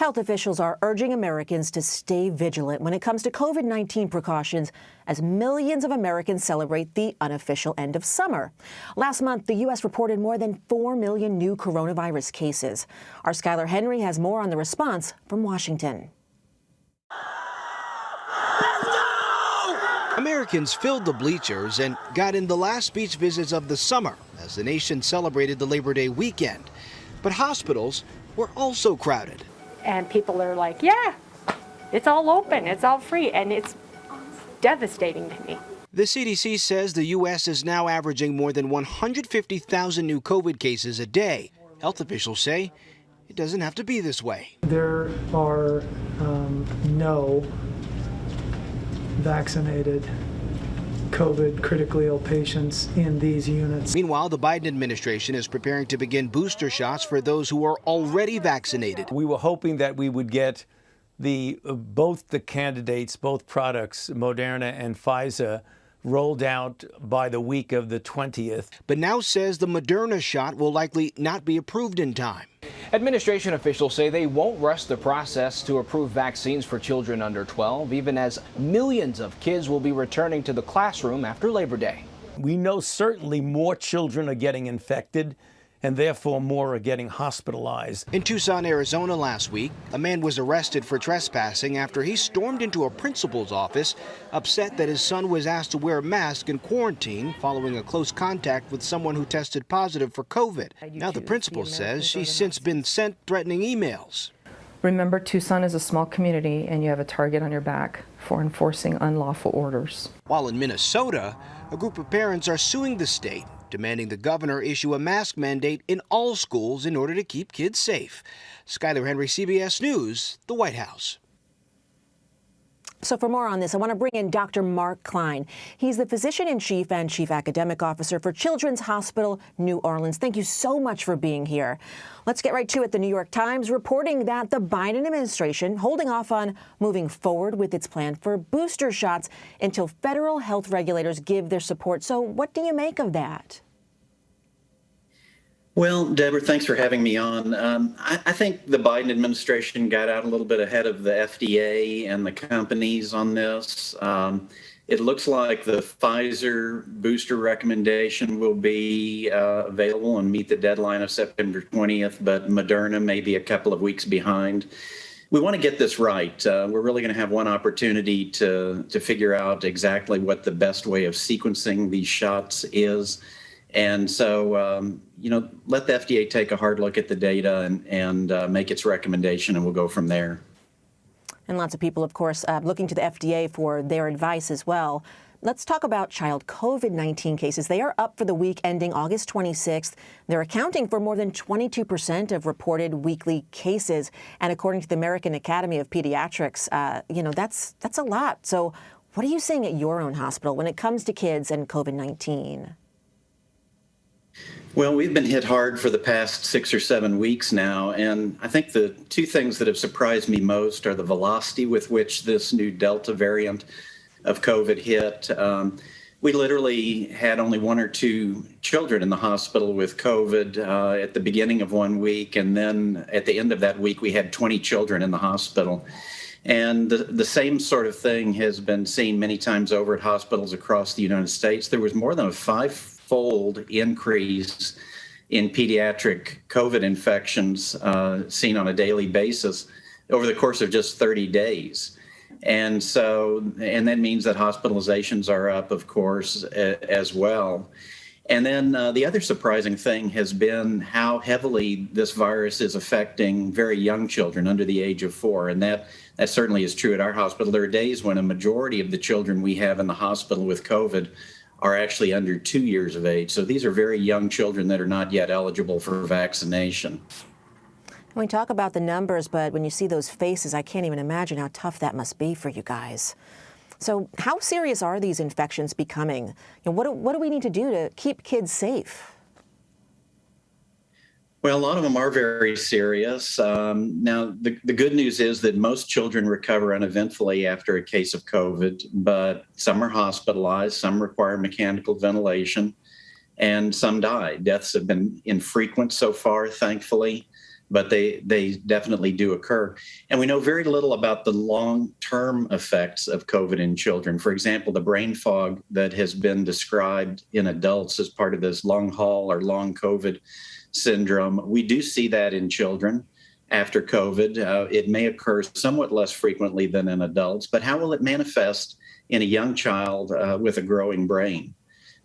Health officials are urging Americans to stay vigilant when it comes to COVID-19 precautions as millions of Americans celebrate the unofficial end of summer. Last month, the U.S. reported more than 4 million new coronavirus cases. Our Skyler Henry has more on the response from Washington. Americans filled the bleachers and got in the last beach visits of the summer as the nation celebrated the Labor Day weekend. But hospitals were also crowded. And people are like, yeah, it's all open, it's all free, and it's devastating to me. The CDC says the U.S. is now averaging more than 150,000 new COVID cases a day. Health officials say it doesn't have to be this way. There are no vaccinated COVID critically ill patients in these units. Meanwhile, the Biden administration is preparing to begin booster shots for those who are already vaccinated. We were hoping that we would get both the candidates, both products, Moderna and Pfizer, rolled out by the week of the 20th. But now says the Moderna shot will likely not be approved in time. Administration officials say they won't rush the process to approve vaccines for children under 12, even as millions of kids will be returning to the classroom after Labor Day. We know certainly more children are getting infected, and therefore more are getting hospitalized. In Tucson, Arizona last week, a man was arrested for trespassing after he stormed into a principal's office, upset that his son was asked to wear a mask in quarantine following a close contact with someone who tested positive for COVID. Now the principal says she's since been sent threatening emails. Remember, Tucson is a small community and you have a target on your back for enforcing unlawful orders. While in Minnesota, a group of parents are suing the state, demanding the governor issue a mask mandate in all schools in order to keep kids safe. Skyler Henry, CBS News, the White House. So for more on this, I want to bring in Dr. Mark Kline. He's the physician-in-chief and chief academic officer for Children's Hospital New Orleans. Thank you so much for being here. Let's get right to it. The New York Times reporting that the Biden administration holding off on moving forward with its plan for booster shots until federal health regulators give their support. So what do you make of that? Well, Deborah, thanks for having me on. I think the Biden administration got out a little bit ahead of the FDA and the companies on this. It looks like the Pfizer booster recommendation will be available and meet the deadline of September 20th, but Moderna may be a couple of weeks behind. We want to get this right. We're really going to have one opportunity to figure out exactly what the best way of sequencing these shots is. And so, let the FDA take a hard look at the data and make its recommendation, and we'll go from there. And lots of people, of course, looking to the FDA for their advice as well. Let's talk about child COVID-19 cases. They are up for the week ending August 26th. They're accounting for more than 22% of reported weekly cases. And according to the American Academy of Pediatrics, that's a lot. So what are you seeing at your own hospital when it comes to kids and COVID-19? Well, we've been hit hard for the past 6 or 7 weeks now, and I think the two things that have surprised me most are the velocity with which this new Delta variant of COVID hit. We literally had only 1 or 2 children in the hospital with COVID at the beginning of 1 week, and then at the end of that week, we had 20 children in the hospital. And the same sort of thing has been seen many times over at hospitals across the United States. There was more than a 5-fold increase in pediatric COVID infections seen on a daily basis over the course of just 30 days. And that means that hospitalizations are up, of course, as well. And then the other surprising thing has been how heavily this virus is affecting very young children under the age of 4. And that certainly is true at our hospital. There are days when a majority of the children we have in the hospital with COVID are actually under 2 years of age. So these are very young children that are not yet eligible for vaccination. We talk about the numbers, but when you see those faces, I can't even imagine how tough that must be for you guys. So how serious are these infections becoming? What do we need to do to keep kids safe? Well, a lot of them are very serious. Now, the good news is that most children recover uneventfully after a case of COVID, but some are hospitalized, some require mechanical ventilation, and some die. Deaths have been infrequent so far, thankfully, but they definitely do occur. And we know very little about the long-term effects of COVID in children. For example, the brain fog that has been described in adults as part of this long haul or long COVID syndrome, we do see that in children after COVID. It may occur somewhat less frequently than in adults, but how will it manifest in a young child with a growing brain?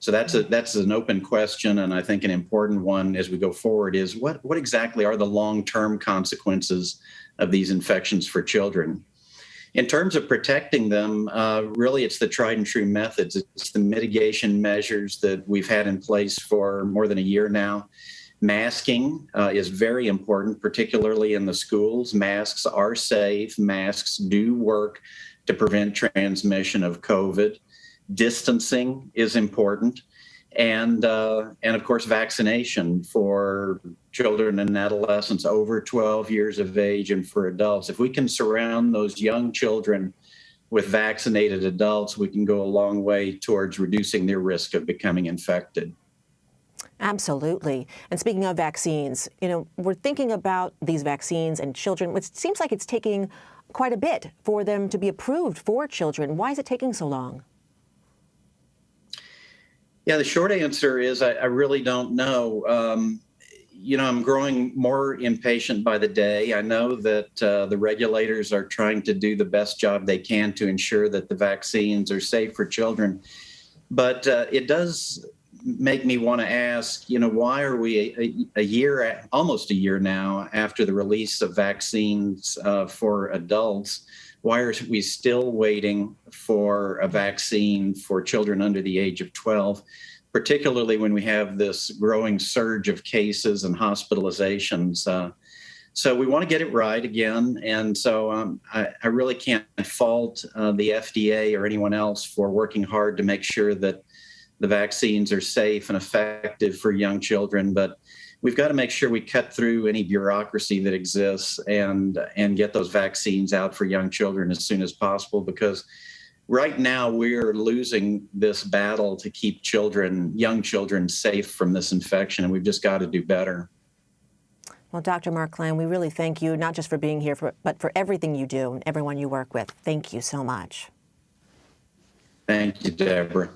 So that's an open question, and I think an important one as we go forward is what exactly are the long-term consequences of these infections for children? In terms of protecting them, really it's the tried and true methods. It's the mitigation measures that we've had in place for more than a year now. Masking is very important, particularly in the schools. Masks are safe. Masks do work to prevent transmission of COVID. Distancing is important. And of course, vaccination for children and adolescents over 12 years of age and for adults. If we can surround those young children with vaccinated adults, we can go a long way towards reducing their risk of becoming infected. Absolutely. And speaking of vaccines, we're thinking about these vaccines and children. It seems like it's taking quite a bit for them to be approved for children. Why is it taking so long? Yeah, the short answer is I really don't know. I'm growing more impatient by the day. I know that the regulators are trying to do the best job they can to ensure that the vaccines are safe for children. But it does make me want to ask, why are we almost a year now after the release of vaccines for adults? Why are we still waiting for a vaccine for children under the age of 12, particularly when we have this growing surge of cases and hospitalizations? So we want to get it right again. And so I really can't fault the FDA or anyone else for working hard to make sure that the vaccines are safe and effective for young children. But we've got to make sure we cut through any bureaucracy that exists and get those vaccines out for young children as soon as possible, because right now we're losing this battle to keep young children safe from this infection, and we've just got to do better. Well, Dr. Mark Kline, we really thank you, not just for being here, but for everything you do and everyone you work with. Thank you so much. Thank you, Deborah.